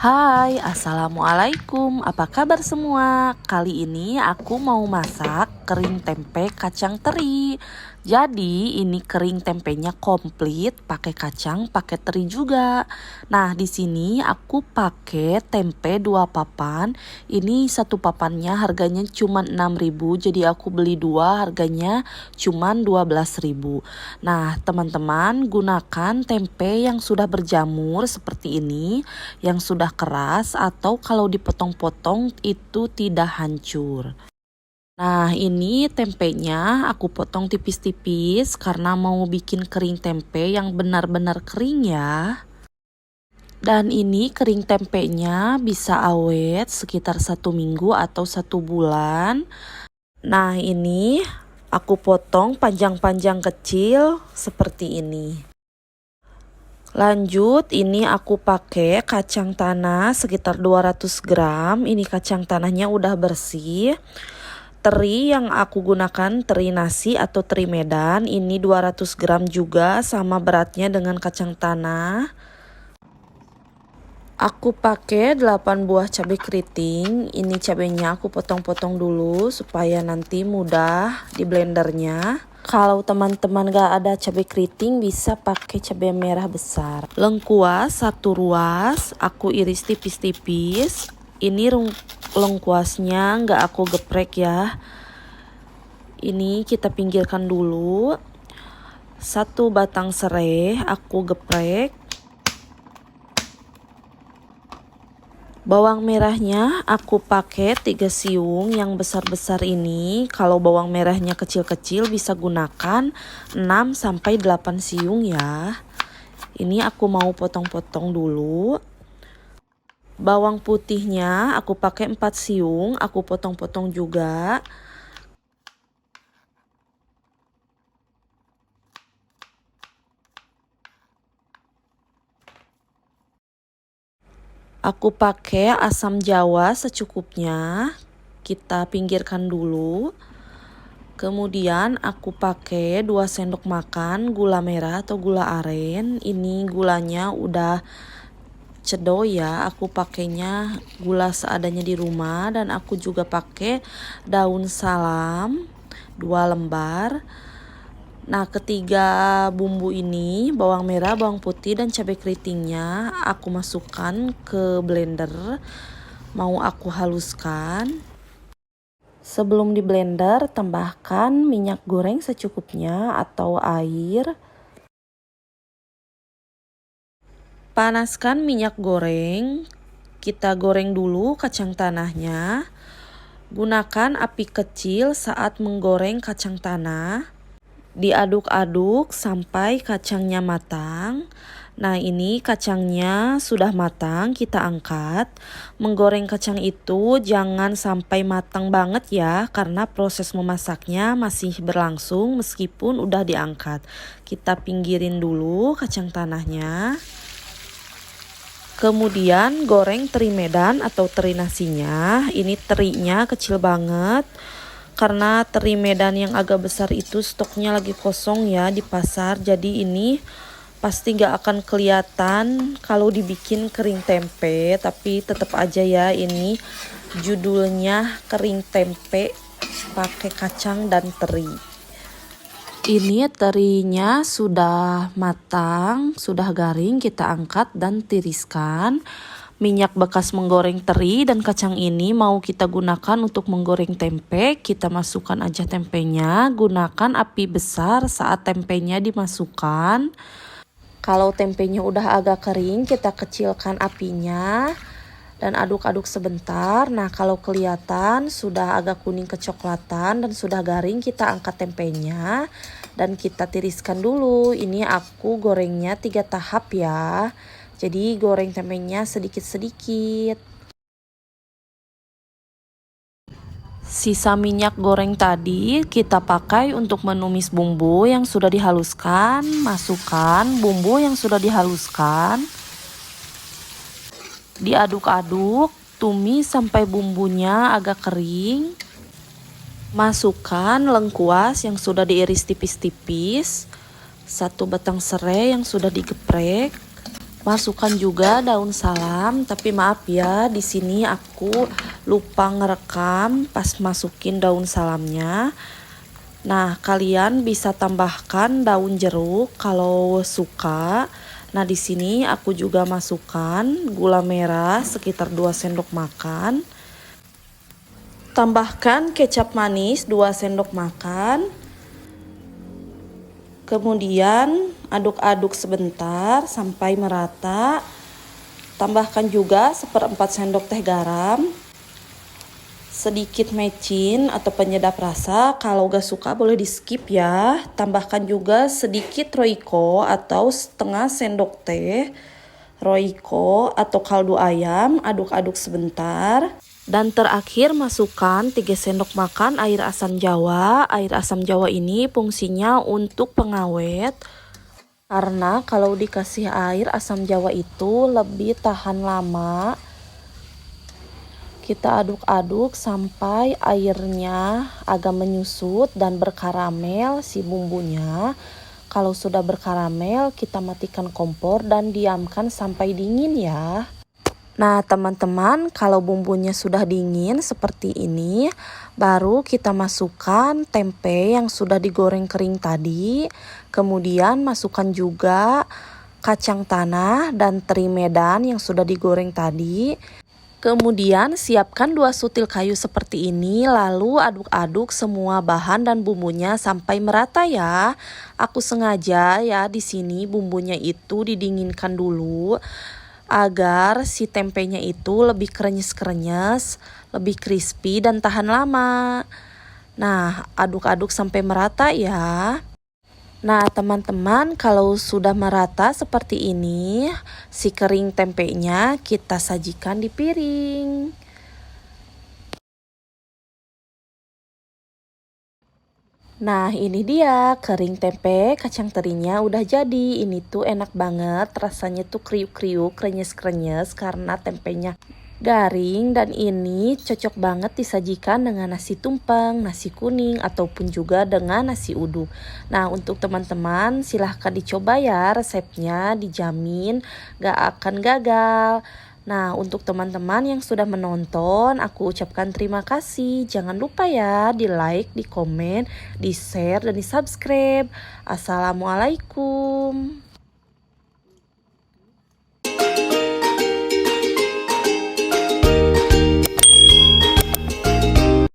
Hai, assalamualaikum. Apa kabar semua? Kali ini aku mau masak kering tempe kacang teri. Jadi ini kering tempenya komplit, pakai kacang, pakai teri juga. Nah, di sini aku pakai tempe 2 papan. Ini satu papannya harganya cuma 6.000, jadi aku beli 2 harganya cuma 12.000. Nah, teman-teman gunakan tempe yang sudah berjamur seperti ini, yang sudah keras, atau kalau dipotong-potong itu tidak hancur. Nah, ini tempenya aku potong tipis-tipis karena mau bikin kering tempe yang benar-benar kering ya. Dan ini kering tempenya bisa awet sekitar 1 minggu atau 1 bulan. Nah, ini aku potong panjang-panjang kecil seperti ini. Lanjut, ini aku pakai kacang tanah sekitar 200 gram. Ini kacang tanahnya udah bersih. Teri yang aku gunakan teri nasi atau teri Medan. Ini 200 gram juga, sama beratnya dengan kacang tanah. Aku pakai 8 buah cabai keriting. Ini cabainya aku potong-potong dulu supaya nanti mudah di blendernya. Kalau teman-teman gak ada cabai keriting, bisa pakai cabai merah besar. Lengkuas 1 ruas, aku iris tipis-tipis. Ini lengkuasnya gak aku geprek ya. Ini kita pinggirkan dulu. 1 batang serai aku geprek. Bawang merahnya aku pakai 3 siung yang besar-besar ini. Kalau bawang merahnya kecil-kecil bisa gunakan 6-8 siung ya. Ini aku mau potong-potong dulu. Bawang putihnya aku pakai 4 siung, aku potong-potong juga. Aku pakai asam jawa secukupnya. Kita pinggirkan dulu. Kemudian aku pakai 2 sendok makan gula merah atau gula aren. Ini gulanya udah cedok ya, aku pakainya gula seadanya di rumah. Dan aku juga pakai daun salam 2 lembar. Nah, ketiga bumbu ini, bawang merah, bawang putih, dan cabai keritingnya aku masukkan ke blender. Mau aku haluskan. Sebelum di blender, tambahkan minyak goreng secukupnya atau air. Panaskan minyak goreng. Kita goreng dulu kacang tanahnya. Gunakan api kecil saat menggoreng kacang tanah. Diaduk-aduk sampai kacangnya matang. Nah, ini kacangnya sudah matang, kita angkat. Menggoreng kacang itu jangan sampai matang banget ya, karena proses memasaknya masih berlangsung meskipun udah diangkat. Kita pinggirin dulu kacang tanahnya. Kemudian goreng teri Medan atau teri nasinya. Ini terinya kecil banget. Karena teri Medan yang agak besar itu stoknya lagi kosong ya di pasar. Jadi ini pasti gak akan kelihatan kalau dibikin kering tempe. Tapi tetap aja ya, ini judulnya kering tempe pakai kacang dan teri. Ini terinya sudah matang, sudah garing, kita angkat dan tiriskan. Minyak bekas menggoreng teri dan kacang ini mau kita gunakan untuk menggoreng tempe. Kita masukkan aja tempenya, gunakan api besar saat tempenya dimasukkan. Kalau tempenya udah agak kering, kita kecilkan apinya dan aduk-aduk sebentar. Nah, kalau kelihatan sudah agak kuning kecoklatan dan sudah garing, kita angkat tempenya dan kita tiriskan dulu. Ini aku gorengnya 3 tahap ya. Jadi goreng tempenya sedikit-sedikit. Sisa minyak goreng tadi kita pakai untuk menumis bumbu yang sudah dihaluskan. Masukkan bumbu yang sudah dihaluskan. Diaduk-aduk, tumis sampai bumbunya agak kering. Masukkan lengkuas yang sudah diiris tipis-tipis. 1 batang serai yang sudah digeprek. Masukkan juga daun salam, tapi maaf ya, di sini aku lupa ngerekam pas masukin daun salamnya. Nah, kalian bisa tambahkan daun jeruk kalau suka. Nah, di sini aku juga masukkan gula merah sekitar 2 sendok makan. Tambahkan kecap manis 2 sendok makan. Kemudian aduk-aduk sebentar sampai merata. Tambahkan juga 1/4 sendok teh garam. Sedikit mecin atau penyedap rasa, kalau gak suka boleh di skip ya. Tambahkan juga sedikit roiko atau setengah sendok teh roiko atau kaldu ayam, aduk-aduk sebentar. Dan terakhir masukkan 3 sendok makan air asam jawa. Air asam jawa ini fungsinya untuk pengawet. Karena kalau dikasih air asam jawa itu lebih tahan lama. Kita aduk-aduk sampai airnya agak menyusut dan berkaramel si bumbunya. Kalau sudah berkaramel, kita matikan kompor dan diamkan sampai dingin ya. Nah, teman-teman, kalau bumbunya sudah dingin seperti ini, baru kita masukkan tempe yang sudah digoreng kering tadi. Kemudian masukkan juga kacang tanah dan teri medan yang sudah digoreng tadi. Kemudian siapkan 2 sutil kayu seperti ini, lalu aduk-aduk semua bahan dan bumbunya sampai merata ya. Aku sengaja ya di sini bumbunya itu didinginkan dulu agar si tempenya itu lebih krenyes-krenyes, lebih crispy dan tahan lama. Nah, aduk-aduk sampai merata ya. Nah, teman-teman, kalau sudah merata seperti ini, si kering tempenya kita sajikan di piring. Nah, ini dia kering tempe kacang terinya udah jadi. Ini tuh enak banget, rasanya tuh kriuk-kriuk, krenyes-krenyes karena tempenya garing. Dan ini cocok banget disajikan dengan nasi tumpeng, nasi kuning, ataupun juga dengan nasi uduk. Nah, untuk teman-teman silahkan dicoba ya resepnya, dijamin gak akan gagal. Nah, untuk teman-teman yang sudah menonton, aku ucapkan terima kasih. Jangan lupa ya di like, di komen, di share, dan di subscribe. Assalamualaikum.